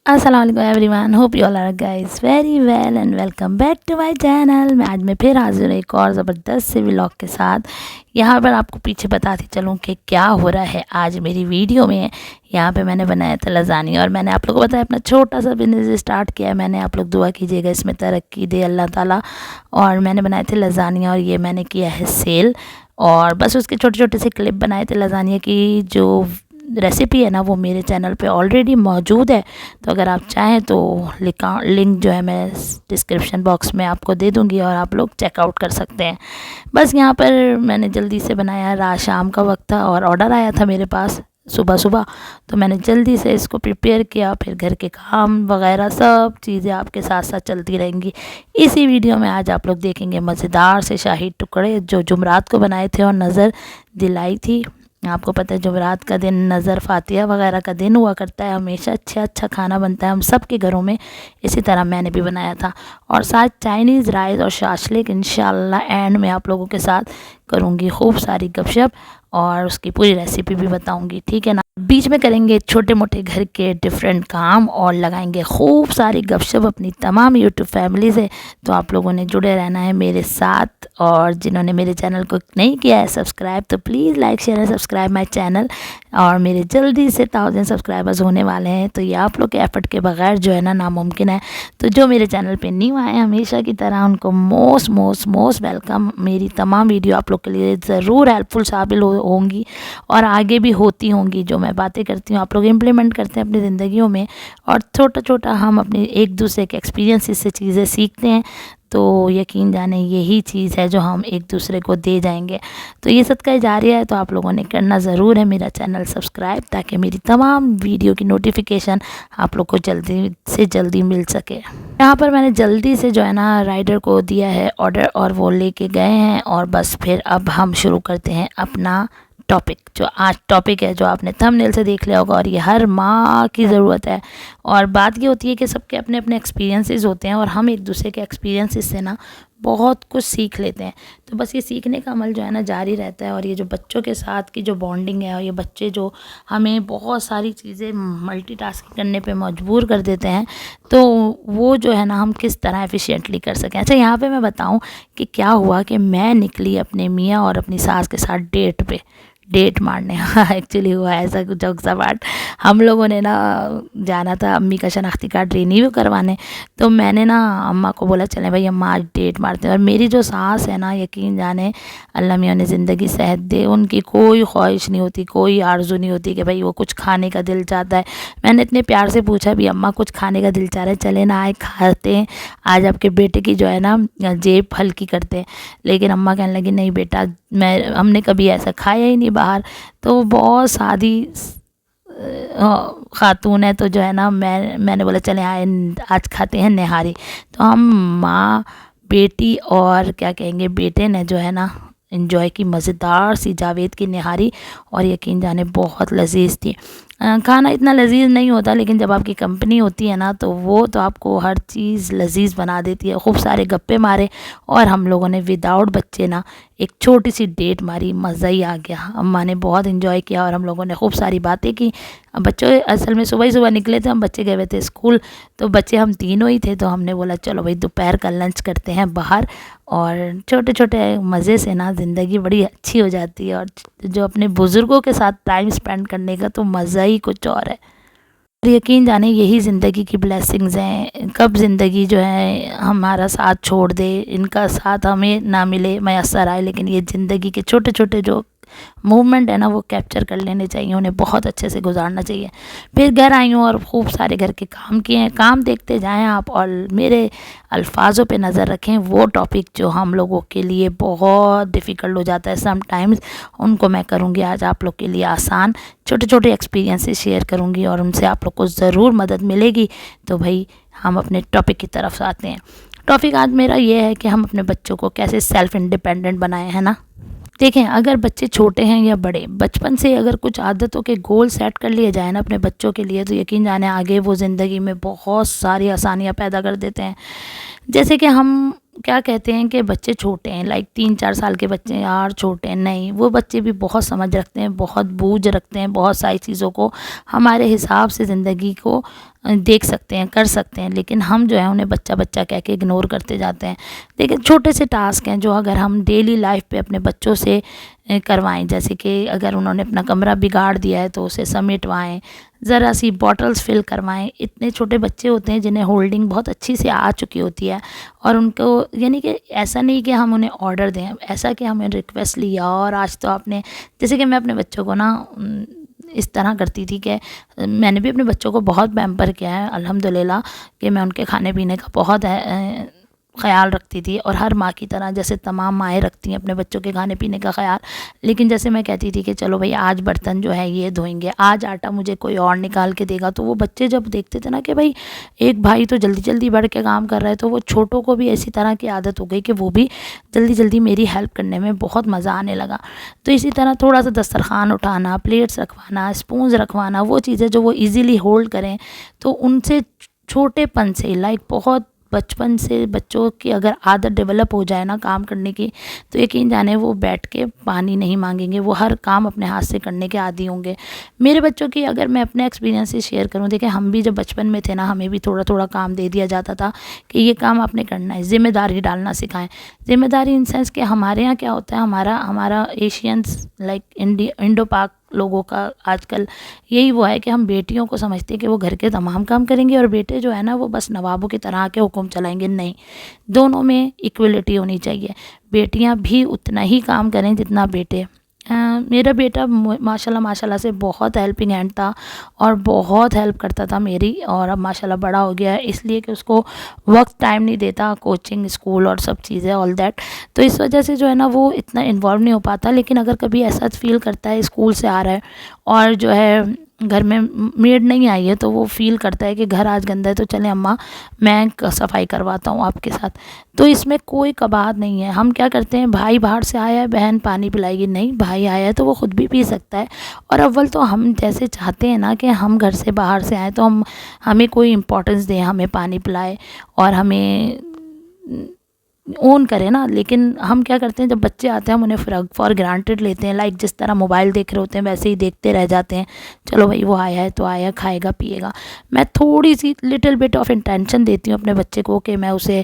अस्सलाम वालेकुम everyone, hope you all are guys very well and welcome back to my channel. आज मैं फिर हाजिर हूँ एक और ज़बरदस्त से व्लॉग के साथ। यहाँ पर आपको पीछे बताती चलूँ कि क्या हो रहा है आज मेरी वीडियो में। यहाँ पे मैंने बनाया था लज़ानिया और मैंने आप लोगों को बताया अपना छोटा सा बिजनेस स्टार्ट किया है मैंने। आप लोग दुआ कीजिएगा इसमें तरक्की दे अल्लाह ताला। और मैंने बनाए थे लज़ानिया और ये मैंने किया है सेल। और बस उसके छोटे छोटे से क्लिप बनाए थे लज़ानिया की। जो रेसिपी है ना वो मेरे चैनल पे ऑलरेडी मौजूद है, तो अगर आप चाहें तो लिंक जो है मैं डिस्क्रिप्शन बॉक्स में आपको दे दूंगी और आप लोग चेकआउट कर सकते हैं। बस यहाँ पर मैंने जल्दी से बनाया, रात शाम का वक्त था और ऑर्डर आया था मेरे पास सुबह सुबह, तो मैंने जल्दी से इसको प्रिपेयर किया। फिर घर के काम वगैरह सब चीज़ें आपके साथ साथ चलती रहेंगी। इसी वीडियो में आज आप लोग देखेंगे मज़ेदार से शाही टुकड़े जो जुमरात को बनाए थे और नज़र दिलाई थी। आपको पता है जुमरात का दिन नज़र फातिहा वगैरह का दिन हुआ करता है, हमेशा अच्छा खाना बनता है हम सब के घरों में। इसी तरह मैंने भी बनाया था और साथ चाइनीज़ राइस और शाशलिक इंशाल्लाह एंड में आप लोगों के साथ करूँगी खूब सारी गपशप और उसकी पूरी रेसिपी भी बताऊँगी, ठीक है ना। बीच में करेंगे छोटे मोटे घर के डिफरेंट काम और लगाएंगे खूब सारी गपशप अपनी तमाम यूट्यूब फैमिली से। तो आप लोगों ने जुड़े रहना है मेरे साथ और जिन्होंने मेरे चैनल को नहीं किया है सब्सक्राइब तो please like share and subscribe my channel. और मेरे जल्दी से 1000 सब्सक्राइबर्स होने वाले हैं, तो ये आप लोग के एफर्ट के बगैर जो है ना नामुमकिन है। तो जो मेरे चैनल पे न्यू आए हैं हमेशा की तरह उनको मोस्ट वेलकम। मेरी तमाम वीडियो आप लोग के लिए ज़रूर हेल्पफुल साबित होंगी और आगे भी होती होंगी। जो मैं बातें करती हूँ आप लोग इम्प्लीमेंट करते हैं अपनी ज़िंदगियों में और छोटा छोटा हम अपने एक दूसरे के एक्सपीरियंस से चीज़ें सीखते हैं। तो यकीन जाने यही चीज़ है जो हम एक दूसरे को दे जाएंगे। तो ये सदका जारिया है, तो आप लोगों ने करना ज़रूर है मेरा चैनल सब्सक्राइब, ताकि मेरी तमाम वीडियो की नोटिफिकेशन आप लोग को जल्दी से जल्दी मिल सके। यहाँ पर मैंने जल्दी से जो है ना राइडर को दिया है ऑर्डर और वो लेके गए हैं। और बस फिर अब हम शुरू करते हैं अपना टॉपिक। जो आज टॉपिक है जो आपने थंबनेल से देख लिया होगा और ये हर माँ की ज़रूरत है। और बात ये होती है कि सबके अपने अपने एक्सपीरियंसेस होते हैं और हम एक दूसरे के एक्सपीरियंसेस से ना बहुत कुछ सीख लेते हैं। तो बस ये सीखने का अमल जो है ना जारी रहता है। और ये जो बच्चों के साथ की जो बॉन्डिंग है और ये बच्चे जो हमें बहुत सारी चीज़ें मल्टीटास्किंग करने पे मजबूर कर देते हैं, तो वो जो है ना हम किस तरह एफिशिएंटली कर सकें। अच्छा यहाँ पे मैं बताऊँ कि क्या हुआ कि मैं निकली अपने मियाँ और अपनी सास के साथ डेट मारने। हाँ एक्चुअली हुआ ऐसा कुछ सा बात। हम लोगों ने ना जाना था अम्मी का शनाख्ती कार्ड रिन्यू करवाने। तो मैंने ना अम्मा को बोला चलें भाई अम्मा आज डेट मारते हैं। और मेरी जो सास है ना यकीन जाने अल्लाह मियाँ ने ज़िंदगी सेहत दे, उनकी कोई ख्वाहिश नहीं होती, कोई आरज़ू नहीं होती कि भाई वो कुछ खाने का दिल चाहता है। मैंने इतने प्यार से पूछा भी अम्मा कुछ खाने का दिल चाह रहा है, चले ना आए खाते हैं, आज आपके बेटे की जो है ना जेब हल्की करते हैं। लेकिन अम्मा कहने लगी नहीं बेटा हमने कभी ऐसा खाया ही नहीं बाहर। तो बहुत सादी खातून है, तो जो है ना मैंने बोला चले आए आज खाते हैं निहारी। तो हम माँ बेटी और क्या कहेंगे बेटे ने जो है ना एंजॉय की मज़ेदार सी जावेद की निहारी। और यकीन जाने बहुत लजीज थी। खाना इतना लजीज नहीं होता लेकिन जब आपकी कंपनी होती है ना तो वो तो आपको हर चीज़ लजीज बना देती है। खूब सारे गप्पे मारे और हम लोगों ने विदाउट बच्चे ना एक छोटी सी डेट मारी, मज़ा ही आ गया। अम्मा ने बहुत इन्जॉय किया और हम लोगों ने खूब सारी बातें की। बच्चों असल में सुबह ही सुबह निकले थे हम, बच्चे गए हुए थे स्कूल, तो बच्चे हम तीनों ही थे। तो हमने बोला चलो भाई दोपहर का लंच करते हैं बाहर। और छोटे छोटे मज़े से ना ज़िंदगी बड़ी अच्छी हो जाती है। और जो अपने बुज़ुर्गों के साथ टाइम स्पेंड करने का तो मज़ा ही कुछ और है। और यकीन जाने यही ज़िंदगी की ब्लेसिंग्स हैं। कब ज़िंदगी जो है हमारा साथ छोड़ दे, इनका साथ हमें ना मिले मैसर आए, लेकिन ये ज़िंदगी के छोटे छोटे जो मूवमेंट है ना वो कैप्चर कर लेने चाहिए, उन्हें बहुत अच्छे से गुजारना चाहिए। फिर घर आई हूँ और खूब सारे घर के काम किए हैं। काम देखते जाएं आप और मेरे अल्फाजों पे नज़र रखें। वो टॉपिक जो हम लोगों के लिए बहुत डिफ़िकल्ट हो जाता है समटाइम्स, उनको मैं करूँगी आज आप लोग के लिए आसान। छोटे छोटे एक्सपीरियंसेस शेयर करूँगी और उनसे आप लोग को ज़रूर मदद मिलेगी। तो भाई हम अपने टॉपिक की तरफ आते हैं। टॉपिक आज मेरा ये है कि हम अपने बच्चों को कैसे सेल्फ़ इंडिपेंडेंट बनाएं, है ना। देखें अगर बच्चे छोटे हैं या बड़े, बचपन से अगर कुछ आदतों के गोल सेट कर लिए जाए ना अपने बच्चों के लिए, तो यकीन जाने आगे वो ज़िंदगी में बहुत सारी आसानियाँ पैदा कर देते हैं। जैसे कि हम क्या कहते हैं कि बच्चे छोटे हैं, लाइक 3-4 साल के बच्चे यार छोटे हैं, नहीं, वो बच्चे भी बहुत समझ रखते हैं, बहुत बूझ रखते हैं, बहुत सारी चीज़ों को हमारे हिसाब से ज़िंदगी को देख सकते हैं, कर सकते हैं, लेकिन हम जो है उन्हें बच्चा बच्चा कह के इग्नोर करते जाते हैं। लेकिन छोटे से टास्क हैं जो अगर हम डेली लाइफ पे अपने बच्चों से करवाएं, जैसे कि अगर उन्होंने अपना कमरा बिगाड़ दिया है तो उसे समेटवाएं, ज़रा सी बॉटल्स फिल करवाएं। इतने छोटे बच्चे होते हैं जिन्हें होल्डिंग बहुत अच्छी से आ चुकी होती है, और उनको यानी कि ऐसा नहीं कि हम उन्हें ऑर्डर दें, ऐसा कि हमें रिक्वेस्ट लिया और आज तो आपने, जैसे कि मैं अपने बच्चों को ना इस तरह करती थी कि मैंने भी अपने बच्चों को बहुत पैम्पर किया है अल्हम्दुलिल्लाह, कि मैं उनके खाने पीने का बहुत ख़्याल रखती थी, और हर माँ की तरह जैसे तमाम माएँ रखती हैं अपने बच्चों के खाने पीने का ख़्याल। लेकिन जैसे मैं कहती थी कि चलो भाई आज बर्तन जो है ये धोएंगे, आज आटा मुझे कोई और निकाल के देगा, तो वो बच्चे जब देखते थे ना कि भाई एक भाई तो जल्दी जल्दी बढ़ के काम कर रहा है, तो वो छोटों को भी ऐसी तरह की आदत हो गई कि वो भी जल्दी जल्दी मेरी हेल्प करने में बहुत मज़ा आने लगा। तो इसी तरह थोड़ा सा दस्तरखान उठाना, प्लेट्स रखवाना, स्पून्स रखवाना, वो चीज़ें जो वो ईज़िली होल्ड करें, तो उनसे छोटेपन से लाइक बहुत बचपन से बच्चों की अगर आदत डेवलप हो जाए ना काम करने की, तो यकीन जाने वो बैठ के पानी नहीं मांगेंगे, वो हर काम अपने हाथ से करने के आदी होंगे। मेरे बच्चों की अगर मैं अपने एक्सपीरियंस से शेयर करूं, देखिए हम भी जब बचपन में थे ना, हमें भी थोड़ा थोड़ा काम दे दिया जाता था कि ये काम आपने करना है, ज़िम्मेदारी डालना सिखाएं। ज़िम्मेदारी इन सेंस कि हमारे यहाँ क्या होता है, हमारा एशियंस लाइक इंडो पाक लोगों का आजकल यही वो है कि हम बेटियों को समझते हैं कि वो घर के तमाम काम करेंगे और बेटे जो है ना वो बस नवाबों की तरह के हुक्म चलाएंगे। नहीं, दोनों में इक्वलिटी होनी चाहिए। बेटियां भी उतना ही काम करें जितना बेटे। मेरा बेटा माशाल्लाह से बहुत हेल्पिंग हैंड था और बहुत हेल्प करता था मेरी, और अब माशाल्लाह बड़ा हो गया है, इसलिए कि उसको वक्त टाइम नहीं देता, कोचिंग स्कूल और सब चीज़ें ऑल दैट, तो इस वजह से जो है ना वो इतना इन्वॉल्व नहीं हो पाता। लेकिन अगर कभी ऐसा फील करता है स्कूल से आ रहा है और जो है घर में मेड नहीं आई है, तो वो फील करता है कि घर आज गंदा है, तो चले अम्मा मैं सफाई करवाता हूँ आपके साथ। तो इसमें कोई कबाहत नहीं है। हम क्या करते हैं, भाई बाहर से आया है, बहन पानी पिलाएगी, नहीं, भाई आया है तो वो ख़ुद भी पी सकता है। और अव्वल तो हम जैसे चाहते हैं ना कि हम घर से बाहर से आए तो हमें कोई इम्पोर्टेंस दें, हमें पानी पिलाए और हमें ओन करें ना। लेकिन हम क्या करते हैं, जब बच्चे आते हैं हम उन्हें फॉर ग्रांटेड लेते हैं, लाइक जिस तरह मोबाइल देख रहे होते हैं वैसे ही देखते रह जाते हैं। चलो भाई वो आया है तो आया, खाएगा पिएगा। मैं थोड़ी सी लिटिल बिट ऑफ इंटेंशन देती हूँ अपने बच्चे को कि मैं उसे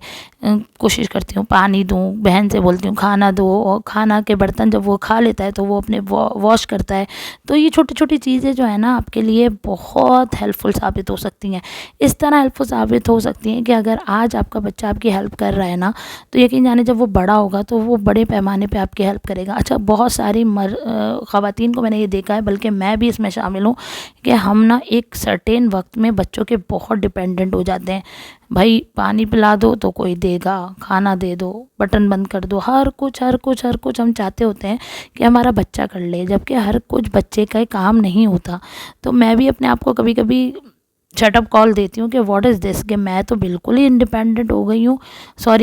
कोशिश करती हूँ पानी दूँ, बहन से बोलती हूँ खाना दो, और खाना के बर्तन जब वो खा लेता है तो वो अपने वॉश करता है। तो ये छोटी छोटी चीज़ें जो है ना आपके लिए बहुत हेल्पफुल साबित हो सकती हैं। इस तरह हेल्पफुल साबित हो सकती हैं कि अगर आज आपका बच्चा आपकी हेल्प कर रहा है ना, तो यकीन जाने जब वो बड़ा होगा तो वो बड़े पैमाने पे आपकी हेल्प करेगा। अच्छा, बहुत सारी ख़वातीन को मैंने ये देखा है, बल्कि मैं भी इसमें शामिल हूँ, कि हम ना एक सर्टेन वक्त में बच्चों के बहुत डिपेंडेंट हो जाते हैं। भाई पानी पिला दो तो कोई देगा, खाना दे दो, बटन बंद कर दो, हर कुछ हम चाहते होते हैं कि हमारा बच्चा कर ले, जबकि हर कुछ बच्चे का काम नहीं होता। तो मैं भी अपने आप को कभी कभी शटअप कॉल देती हूँ कि व्हाट इज़ दिस, कि मैं तो बिल्कुल ही इंडिपेंडेंट हो गई हूँ,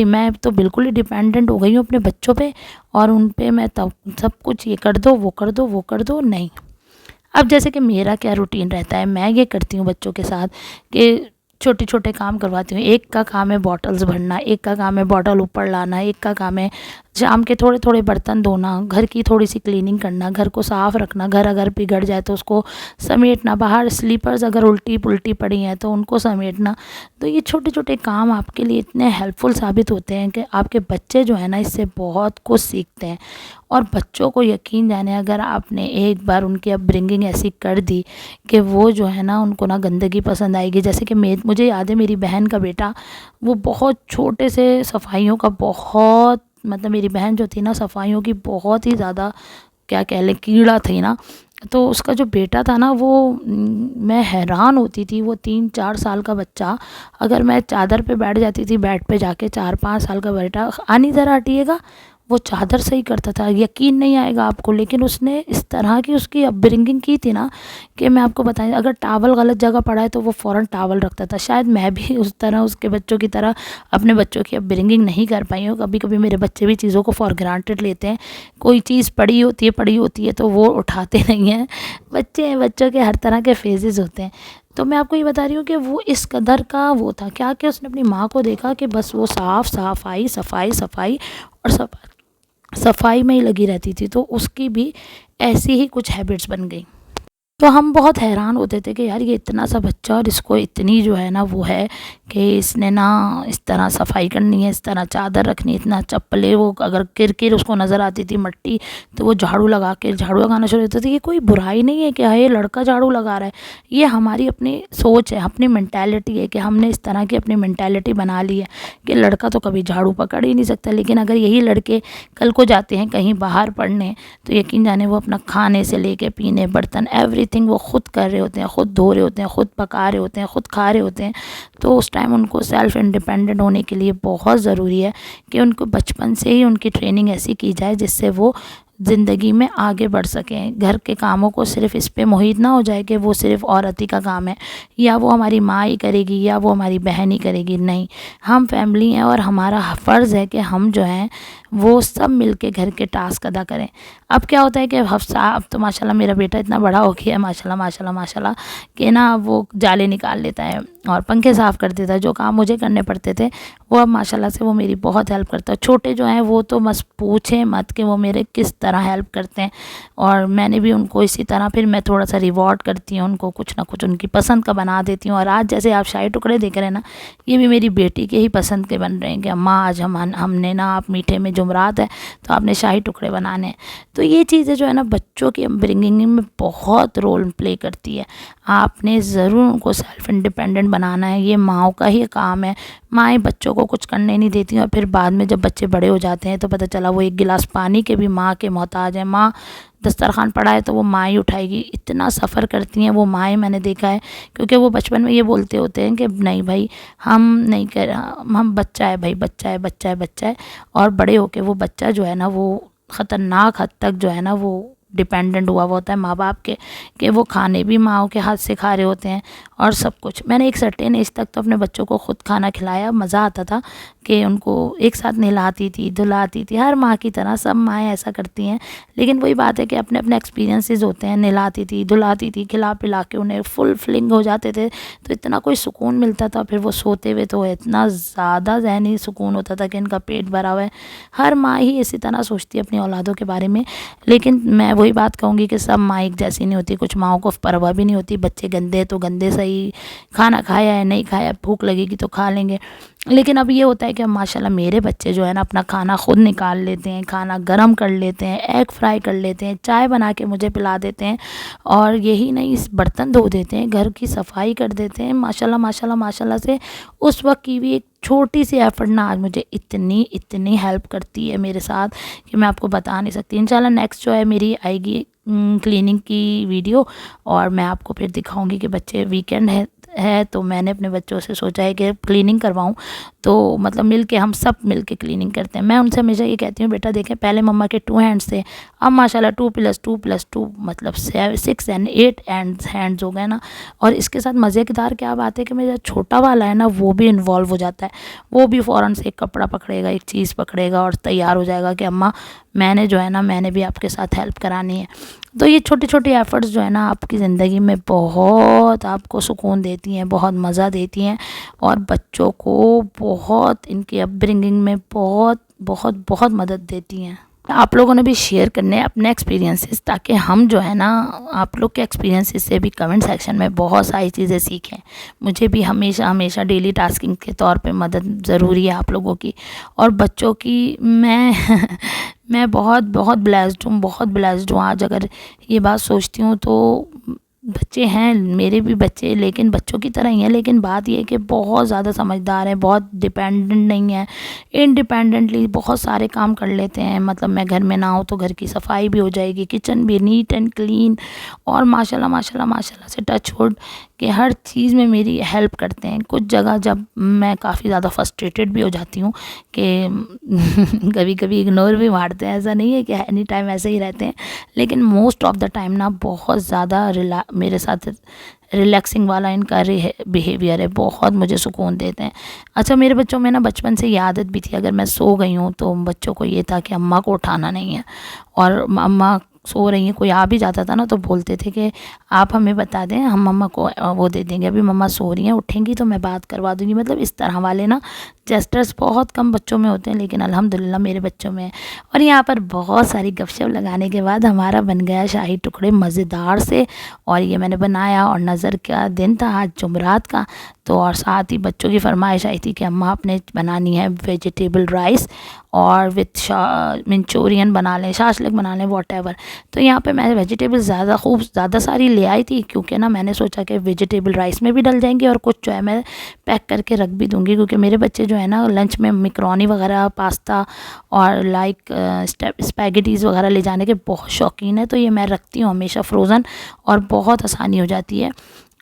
मैं तो बिल्कुल ही डिपेंडेंट हो गई हूँ अपने बच्चों पे, और उन पे मैं तब सब कुछ ये कर दो, वो कर दो, वो कर दो, नहीं। अब जैसे कि मेरा क्या रूटीन रहता है, मैं ये करती हूँ बच्चों के साथ कि छोटे छोटे काम करवाती हूँ। एक का काम है बॉटल्स भरना, एक का काम है बॉटल ऊपर लाना, एक का काम है शाम के थोड़े थोड़े बर्तन धोना, घर की थोड़ी सी क्लीनिंग करना, घर को साफ़ रखना, घर अगर बिगड़ जाए तो उसको समेटना, बाहर स्लीपर्स अगर उल्टी पुल्टी पड़ी हैं तो उनको समेटना। तो ये छोटे छोटे काम आपके लिए इतने हेल्पफुल साबित होते हैं कि आपके बच्चे जो है ना इससे बहुत कुछ सीखते हैं। और बच्चों को यकीन जाने अगर आपने एक बार उनकी अपब्रिंगिंग ऐसी कर दी कि वो जो है ना उनको ना गंदगी पसंद आएगी। जैसे कि मुझे याद है मेरी बहन का बेटा, वो बहुत छोटे से सफाइयों का बहुत, मतलब मेरी बहन जो थी ना सफाइयों की बहुत ही ज़्यादा क्या कह लें कीड़ा थी ना। तो उसका जो बेटा था ना वो मैं हैरान होती थी, वो 3-4 साल का बच्चा, अगर मैं चादर पे बैठ जाती थी, बेड पे जाके 4-5 साल का बेटा, आनी ज़रा हटिएगा, वो चादर सही करता था, यकीन नहीं आएगा आपको। लेकिन उसने इस तरह की उसकी अपब्रिंगिंग की थी ना कि मैं आपको बताएं, अगर टावल गलत जगह पड़ा है तो वो फ़ौरन टावल रखता था। शायद मैं भी उस तरह उसके बच्चों की तरह अपने बच्चों की अपब्रिंगिंग नहीं कर पाई हूँ। कभी कभी मेरे बच्चे भी चीज़ों को फॉर ग्रांटेड लेते हैं, कोई चीज़ पड़ी होती है तो वो उठाते नहीं हैं। बच्चे हैं, बच्चों के हर तरह के फेजेस होते हैं। तो मैं आपको ये बता रही हूँ कि वो इस कदर का वो था क्या कि उसने अपनी माँ को देखा कि बस वो सफाई सफाई सफाई और सफाई में ही लगी रहती थी, तो उसकी भी ऐसी ही कुछ हैबिट्स बन गई। तो हम बहुत हैरान होते थे कि यार ये इतना सा बच्चा और इसको इतनी जो है ना वो है कि इसने ना इस तरह सफाई करनी है, इस तरह चादर रखनी, इतना चप्पलें, वो अगर किरकिर उसको नज़र आती थी मट्टी तो वो झाड़ू लगाना शुरू होता था। ये कोई बुराई नहीं है कि हाँ ये लड़का झाड़ू लगा रहा है, ये हमारी अपनी सोच है, अपनी मेंटालिटी है कि हमने इस तरह की अपनी मेंटालिटी बना ली है कि लड़का तो कभी झाड़ू पकड़ ही नहीं सकता। लेकिन अगर यही लड़के कल को जाते हैं कहीं बाहर पढ़ने तो यकीन जाने वो अपना खाने से लेके पीने, बर्तन, एवरीथिंग वो खुद कर रहे होते हैं, खुद धो रहे होते हैं, खुद पका रहे होते हैं, खुद खा रहे होते हैं। तो उस टाइम उनको सेल्फ़ इंडिपेंडेंट होने के लिए बहुत ज़रूरी है कि उनको बचपन से ही उनकी ट्रेनिंग ऐसी की जाए जिससे वो ज़िंदगी में आगे बढ़ सकें। घर के कामों को सिर्फ़ इस पे मोहित ना हो जाए कि वो सिर्फ़ औरत ही का काम है, या वो हमारी माँ ही करेगी, या वो हमारी बहन ही करेगी। नहीं, हम फैमिली हैं और हमारा फ़र्ज़ है कि हम जो हैं वो सब मिल के घर के टास्क अदा करें। अब क्या होता है कि अब तो माशाल्लाह मेरा बेटा इतना बड़ा हो गया है, माशाल्लाह माशाल्लाह माशाल्लाह, कि ना वो जाले निकाल लेता है और पंखे साफ़ कर देता है। जो काम मुझे करने पड़ते थे वो अब माशाल्लाह से वो मेरी बहुत हेल्प करता है। छोटे जो हैं वो तो बस पूछें मत कि वो मेरे किस तरह हेल्प करते हैं, और मैंने भी उनको इसी तरह फिर मैं थोड़ा सा रिवॉर्ड करती हूँ, उनको कुछ ना कुछ उनकी पसंद का बना देती हूँ। और आज जैसे आप शाही टुकड़े देख रहे हैं ना, ये भी मेरी बेटी के ही पसंद के बन रहे हैं कि अम्मा आज हमने ना, आप मीठे में जुमरात है तो आपने शाही टुकड़े बनाने हैं। तो ये चीज़ें जो है ना बच्चों की अपब्रिंगिंग में बहुत रोल प्ले करती है। आपने ज़रूर उनको सेल्फ़ इंडिपेंडेंट बनाना है, ये माँओं का ही काम है। माएँ बच्चों को कुछ करने नहीं देती और फिर बाद में जब बच्चे बड़े हो जाते हैं तो पता चला वो एक गिलास पानी के भी माँ के मोहताज है। माँ दस्तरखान पड़ा है तो वो माँ ही उठाएगी, इतना सफ़र करती हैं वो माएँ, मैंने देखा है। क्योंकि वो बचपन में ये बोलते होते हैं कि नहीं भाई हम नहीं कर, हम बच्चा है भाई, बच्चा है, बच्चा है, बच्चा है। और बड़े होके वो बच्चा जो है ना वो ख़तरनाक हद तक जो है ना वो डिपेंडेंट हुआ हुआ होता है माँ बाप के, कि वो खाने भी माँओं के हाथ से खा रहे होते हैं और सब कुछ। मैंने एक सर्टेन एज तक तो अपने बच्चों को ख़ुद खाना खिलाया, मज़ा आता था कि उनको एक साथ नहलाती थी, धुलाती थी, हर माँ की तरह सब माएँ ऐसा करती हैं। लेकिन वही बात है कि अपने अपने एक्सपीरियंसेस होते हैं। नहलाती थी, धुलाती थी, खिला पिला के उन्हें फुल फिलिंग हो जाते थे तो इतना कोई सुकून मिलता था। फिर वो सोते हुए तो इतना ज़्यादा ज़हनी सुकून होता था कि इनका पेट भरा हुआ है। हर माँ ही इसी तरह सोचती है अपनी औलादों के बारे में। लेकिन मैं वही बात कहूँगी कि सब माँ एक जैसी नहीं होती, कुछ माँओं को परवाह भी नहीं होती, बच्चे गंदे हैं तो गंदे सही, खाना खाया है नहीं खाया, भूख लगेगी तो खा लेंगे। लेकिन अब ये होता है कि माशाल्लाह मेरे बच्चे जो है ना अपना खाना खुद निकाल लेते हैं, खाना गरम कर लेते हैं, एग फ्राई कर लेते हैं, चाय बना के मुझे पिला देते हैं, और यही नहीं इस बर्तन धो देते हैं, घर की सफाई कर देते हैं। माशाल्लाह माशाल्लाह माशाल्लाह से उस वक्त की भी एक छोटी सी एफर्ट ना आज मुझे इतनी इतनी हेल्प करती है मेरे साथ कि मैं आपको बता नहीं सकती। इंशाल्लाह नेक्स्ट जो है मेरी आएगी क्लीनिंग की वीडियो, और मैं आपको फिर दिखाऊंगी कि बच्चे वीकेंड है तो मैंने अपने बच्चों से सोचा है कि क्लीनिंग करवाऊं, तो मतलब मिल के हम सब मिल के क्लीनिंग करते हैं। मैं उनसे हमेशा ये कहती हूँ बेटा देखें पहले मम्मा के 2 हैंड्स थे, अब माशाल्लाह 2+2+2 मतलब 6 and 8 हैंड्स हो गए ना। और इसके साथ मज़ेदार क्या बात है कि मेरा छोटा वाला है ना वो भी इन्वॉल्व हो जाता है, वो भी फ़ौरन से एक कपड़ा पकड़ेगा, एक चीज़ पकड़ेगा और तैयार हो जाएगा कि अम्मा मैंने जो है ना मैंने भी आपके साथ हेल्प करानी है। तो ये छोटी छोटी एफ़र्ट्स जो है ना आपकी ज़िंदगी में बहुत आपको सुकून देती हैं, बहुत मज़ा देती हैं, और बच्चों को बहुत इनकी अपब्रिंगिंग में बहुत बहुत बहुत मदद देती हैं। आप लोगों ने भी शेयर करने हैं अपने एक्सपीरियंसेस, ताकि हम जो है ना आप लोग के एक्सपीरियंसेस से भी कमेंट सेक्शन में बहुत सारी चीज़ें सीखें। मुझे भी हमेशा हमेशा डेली टास्किंग के तौर पे मदद ज़रूरी है आप लोगों की और बच्चों की। मैं मैं बहुत बहुत ब्लेस्ड हूँ, बहुत ब्लेस्ड हूँ। आज अगर ये बात सोचती हूँ तो बच्चे हैं, मेरे भी बच्चे, लेकिन बच्चों की तरह ही हैं, लेकिन बात ये है कि बहुत ज़्यादा समझदार हैं, बहुत डिपेंडेंट नहीं है, इंडिपेंडेंटली बहुत सारे काम कर लेते हैं। मतलब मैं घर में ना हूँ तो घर की सफाई भी हो जाएगी, किचन भी नीट एंड क्लीन, और माशाल्लाह माशाल्लाह माशाल्लाह से टच वुड कि हर चीज़ में मेरी हेल्प करते हैं। कुछ जगह जब मैं काफ़ी ज़्यादा फ्रस्ट्रेटेड भी हो जाती हूँ कि कभी कभी इग्नोर भी मारते हैं, ऐसा नहीं है कि एनी टाइम ऐसे ही रहते हैं, लेकिन मोस्ट ऑफ द टाइम ना बहुत ज़्यादा मेरे साथ रिलैक्सिंग वाला इनका बिहेवियर है, बहुत मुझे सुकून देते हैं। अच्छा, मेरे बच्चों में ना बचपन से ये आदत भी थी, अगर मैं सो गई हूँ तो बच्चों को ये था कि अम्मा को उठाना नहीं है, और अम्मा सो रही हैं, कोई आ भी जाता था ना तो बोलते थे कि आप हमें बता दें, हम मम्मा को वो दे देंगे, अभी मम्मा सो रही हैं, उठेंगी तो मैं बात करवा दूँगी। मतलब इस तरह वाले ना जेस्चर्स बहुत कम बच्चों में होते हैं, लेकिन अल्हम्दुलिल्लाह मेरे बच्चों में है। और यहाँ पर बहुत सारी गपशप लगाने के बाद हमारा बन गया शाही टुकड़े मज़ेदार से, और ये मैंने बनाया। और नज़र का दिन था आज जुमरात का, तो और साथ ही बच्चों की फरमाइश आई थी कि अम्मा आपने बनानी है वेजिटेबल राइस और विथ मंचूरियन बना लें, शाशलिक बना लें, वॉटेवर। तो यहाँ पे मैं वेजिटेबल्स ज़्यादा सारी ले आई थी, क्योंकि ना मैंने सोचा कि वेजिटेबल राइस में भी डल जाएंगी और कुछ जो है मैं पैक करके रख भी दूँगी, क्योंकि मेरे बच्चे जो है ना लंच में मैकरोनी वगैरह, पास्ता और लाइक स्पैगेटीज़ वगैरह ले जाने के बहुत शौकीन है। तो ये मैं रखती हूँ हमेशा फ्रोज़न, और बहुत आसानी हो जाती है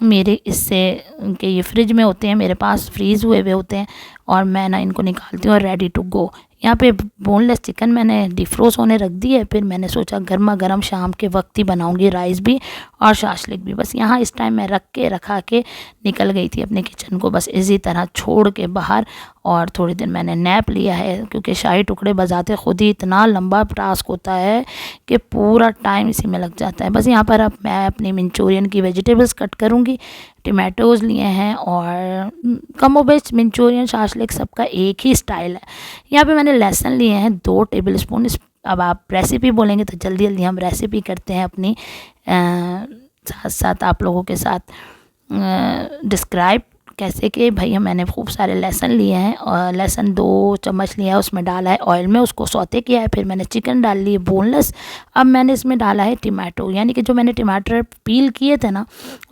मेरे इससे कि ये फ्रिज में होते हैं, मेरे पास फ्रीज़ हुए हुए होते हैं, और मैं ना इनको निकालती हूँ और रेडी टू गो। यहाँ पे बोनलेस चिकन मैंने डिफ्रोज होने रख दी है, फिर मैंने सोचा गर्मा गर्म शाम के वक्त ही बनाऊंगी राइस भी और शाशलिक भी। बस यहाँ इस टाइम मैं रखा के निकल गई थी अपने किचन को, बस इसी तरह छोड़ के बाहर। और थोड़ी देर मैंने नैप लिया है, क्योंकि शाही टुकड़े बजाते खुद ही इतना लंबा टास्क होता है कि पूरा टाइम इसी में लग जाता है। बस यहाँ पर अब मैं अपनी मंचूरियन की वेजिटेबल्स कट करूँगी। टमाटोज़ लिए हैं, और कमोबेश मंचूरियन शाशलिक सबका एक ही स्टाइल है। यहाँ पे मैंने लहसुन लिए हैं 2 टेबल स्पून। अब आप रेसिपी बोलेंगे तो जल्दी जल्दी हम रेसिपी करते हैं अपनी, साथ साथ आप लोगों के साथ डिस्क्राइब कैसे कि भैया मैंने खूब सारे लहसुन लिए हैं, और लहसुन 2 चम्मच लिया है, उसमें डाला है ऑयल में, उसको सौते किया है। फिर मैंने चिकन डाल ली बोनलेस। अब मैंने इसमें डाला है टमाटो, यानी कि जो मैंने टमाटर पील किए थे ना,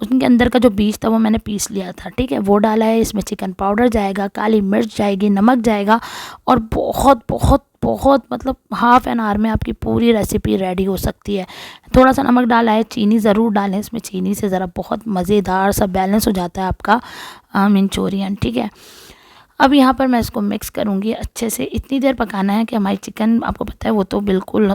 उसके अंदर का जो बीज था वो मैंने पीस लिया था, ठीक है, वो डाला है। इसमें चिकन पाउडर जाएगा, काली मिर्च जाएगी, नमक जाएगा, और बहुत बहुत बहुत मतलब हाफ़ एन आवर में आपकी पूरी रेसिपी रेडी हो सकती है। थोड़ा सा नमक डाला है, चीनी ज़रूर डालें इसमें, चीनी से ज़रा बहुत मज़ेदार सा बैलेंस हो जाता है आपका मंचूरियन, ठीक है। अब यहाँ पर मैं इसको मिक्स करूँगी अच्छे से। इतनी देर पकाना है कि हमारी चिकन, आपको पता है वो तो बिल्कुल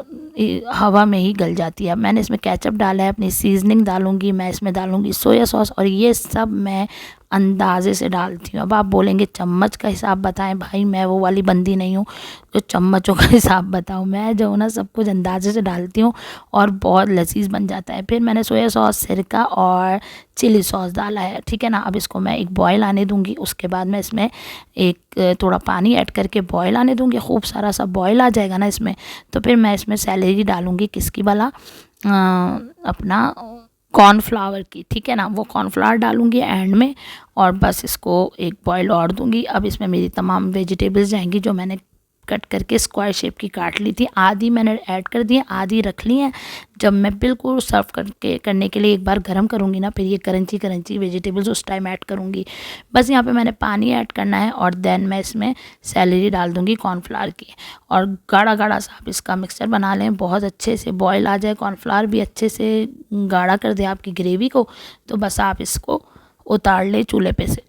हवा में ही गल जाती है। अब मैंने इसमें केचप डाला है, अपनी सीजनिंग डालूँगी, मैं इसमें डालूँगी सोया सॉस, और ये सब मैं अंदाज़े से डालती हूँ। अब आप बोलेंगे चम्मच का हिसाब बताएं, भाई मैं वो वाली बंदी नहीं हूँ जो चम्मचों का हिसाब बताऊँ। मैं जो ना सब कुछ अंदाज़े से डालती हूँ और बहुत लजीज बन जाता है। फिर मैंने सोया सॉस, सिरका और चिली सॉस डाला है, ठीक है ना। अब इसको मैं एक बॉयल आने दूँगी, उसके बाद मैं इसमें एक थोड़ा पानी ऐड करके बॉयल आने दूँगी। खूब सारा सा बॉयल आ जाएगा ना इसमें, तो फिर मैं इसमें सैलरी डालूँगी, किसकी वाला, अपना कॉर्नफ्लावर की, ठीक है ना, वो कॉर्नफ्लावर डालूँगी एंड में, और बस इसको एक बॉयल और दूँगी। अब इसमें मेरी तमाम वेजिटेबल्स जाएंगी जो मैंने कट करके स्क्वायर शेप की काट ली थी। आधी मैंने ऐड कर दी है, आधी रख ली हैं। जब मैं बिल्कुल सर्व करने के लिए एक बार गर्म करूँगी ना, फिर ये क्रंची क्रंची वेजिटेबल्स उस टाइम ऐड करूँगी। बस यहाँ पे मैंने पानी ऐड करना है, और देन मैं इसमें सैलरी डाल दूँगी कॉर्नफ्लावर की, और गाढ़ा गाढ़ा सा आप इसका मिक्सचर बना लें, बहुत अच्छे से बॉयल आ जाए, कॉर्नफ्लावर भी अच्छे से गाढ़ा कर दे आपकी ग्रेवी को। तो बस आप इसको उतार लें चूल्हे पे से।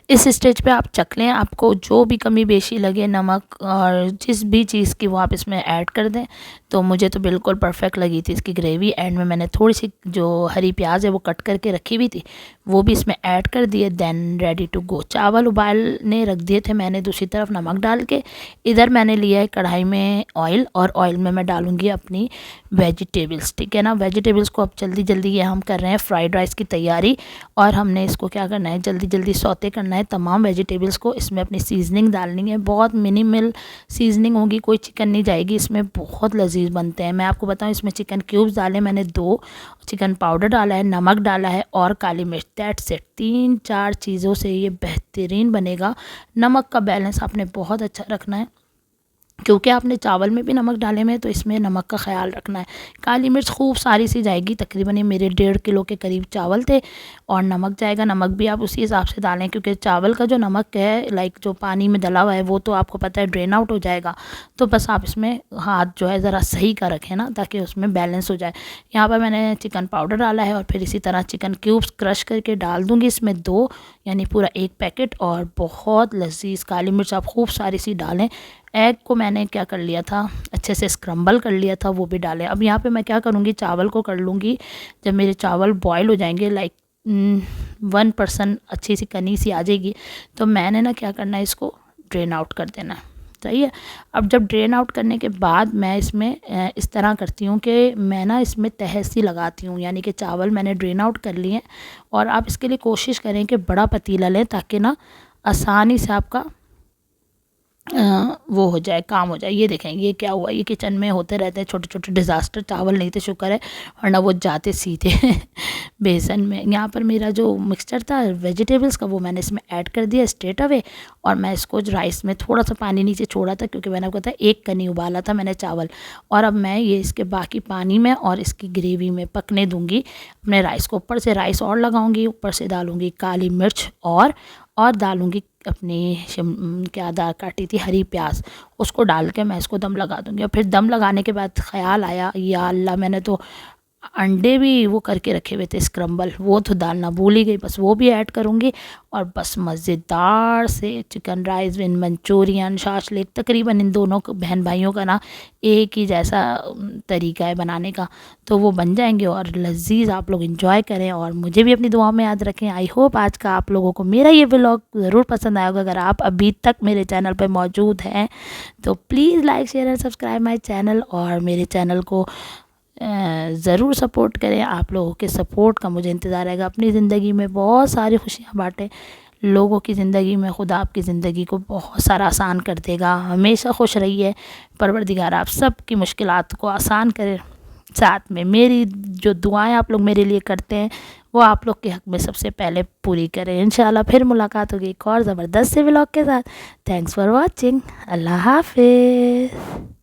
इस स्टेज पे आप चख लें, आपको जो भी कमी बेशी लगे, नमक और जिस भी चीज़ की, वो आप इसमें ऐड कर दें। तो मुझे तो बिल्कुल परफेक्ट लगी थी इसकी ग्रेवी। एंड में मैंने थोड़ी सी जो हरी प्याज है वो कट करके रखी हुई थी, वो भी इसमें ऐड कर दिए। Then ready to go. चावल उबालने रख दिए थे मैंने दूसरी तरफ नमक डाल के। इधर मैंने लिया है कढ़ाई में ऑयल, और ऑयल में मैं डालूँगी अपनी वेजिटेबल्स, ठीक है ना। वेजिटेबल्स को अब जल्दी जल्दी, ये हम कर रहे हैं फ्राइड राइस की तैयारी, और हमने इसको क्या करना है, जल्दी जल्दी सौते करना है तमाम वेजिटेबल्स को। इसमें अपनी सीजनिंग डालनी है, बहुत मिनिमल सीजनिंग होगी, कोई चिकन नहीं जाएगी इसमें, बहुत लजीज बनते हैं। मैं आपको बताऊं, इसमें चिकन क्यूब्स डाले मैंने 2, चिकन पाउडर डाला है, नमक डाला है, और काली मिर्च। That's it. 3-4 चीज़ों से ये बेहतरीन बनेगा। नमक का बैलेंस आपने बहुत अच्छा रखना है, क्योंकि आपने चावल में भी नमक डाले में, तो इसमें नमक का ख्याल रखना है। काली मिर्च खूब सारी सी जाएगी, तकरीबन ये मेरे 1.5 किलो के करीब चावल थे, और नमक जाएगा। नमक भी आप उसी हिसाब से डालें, क्योंकि चावल का जो नमक है, लाइक जो पानी में डला हुआ है, वो तो आपको पता है ड्रेन आउट हो जाएगा। तो बस आप इसमें हाथ जो है ज़रा सही का रखें ना, ताकि उसमें बैलेंस हो जाए। यहाँ पर मैंने चिकन पाउडर डाला है, और फिर इसी तरह चिकन क्यूब्स क्रश करके डाल दूँगी इसमें 2, यानी पूरा 1 पैकेट। और बहुत लजीज काली मिर्च आप खूब सारी सी डालें। एग को मैंने क्या कर लिया था, अच्छे से स्क्रम्बल कर लिया था, वो भी डालें। अब यहाँ पे मैं क्या करूँगी, चावल को कर लूँगी, जब मेरे चावल बॉयल हो जाएंगे, लाइक 1% अच्छी सी कनी सी आ जाएगी, तो मैंने ना क्या करना है, इसको ड्रेन आउट कर देना है। सही है। अब जब ड्रेन आउट करने के बाद मैं इसमें इस तरह करती हूँ कि मैं ना इसमें तहसी लगाती हूँ, यानी कि चावल मैंने ड्रेन आउट कर लिए हैं। और आप इसके लिए कोशिश करें कि बड़ा पतीला लें, ताकि ना आसानी से आपका वो हो जाए, काम हो जाए। ये देखें, ये क्या हुआ, ये किचन में होते रहते हैं छोटे छोटे डिज़ास्टर। चावल नहीं थे, शुक्र है, वरना वो जाते सीधे बेसन में। यहाँ पर मेरा जो मिक्सचर था वेजिटेबल्स का, वो मैंने इसमें ऐड कर दिया स्ट्रेट अवे। और मैं इसको राइस में थोड़ा सा पानी नीचे छोड़ा था, क्योंकि मैंने आपको बताया 1 कनी उबाला था मैंने चावल। और अब मैं ये इसके बाकी पानी में और इसकी ग्रेवी में पकने दूँगी अपने राइस को। ऊपर से राइस और लगाऊँगी, ऊपर से डालूँगी काली मिर्च और डालूँगी अपनी क्या दाल काटी थी, हरी प्याज, उसको डाल के मैं इसको दम लगा दूँगी। और फिर दम लगाने के बाद ख़्याल आया, या अल्लाह, मैंने तो अंडे भी वो करके रखे हुए थे स्क्रम्बल, वो तो डालना भूल ही गई, बस वो भी ऐड करूँगी। और बस मज़ेदार से चिकन राइस इन मंचूरियन शाशलिक, तकरीबन इन दोनों बहन भाइयों का ना एक ही जैसा तरीका है बनाने का, तो वो बन जाएंगे और लजीज आप लोग इंजॉय करें और मुझे भी अपनी दुआओं में याद रखें। आई होप आज का आप लोगों को मेरा ये व्लॉग ज़रूर पसंद आया होगा। अगर आप अभी तक मेरे चैनल पर मौजूद हैं तो please like share and subscribe my channel, और मेरे चैनल को ज़रूर सपोर्ट करें। आप लोगों के सपोर्ट का मुझे इंतज़ार रहेगा। अपनी ज़िंदगी में बहुत सारी खुशियाँ बांटें लोगों की ज़िंदगी में, खुदा आपकी ज़िंदगी को बहुत सारा आसान कर देगा। हमेशा खुश रहिए, परवरदिगार आप सब की मुश्किलात को आसान करे। साथ में मेरी जो दुआएं आप लोग मेरे लिए करते हैं, वो आप लोग के हक़ में सबसे पहले पूरी करें। इंशाल्लाह फिर मुलाकात होगी एक और ज़बरदस्त से व्लॉग के साथ। Thanks for watching. अल्लाह हाफिज़।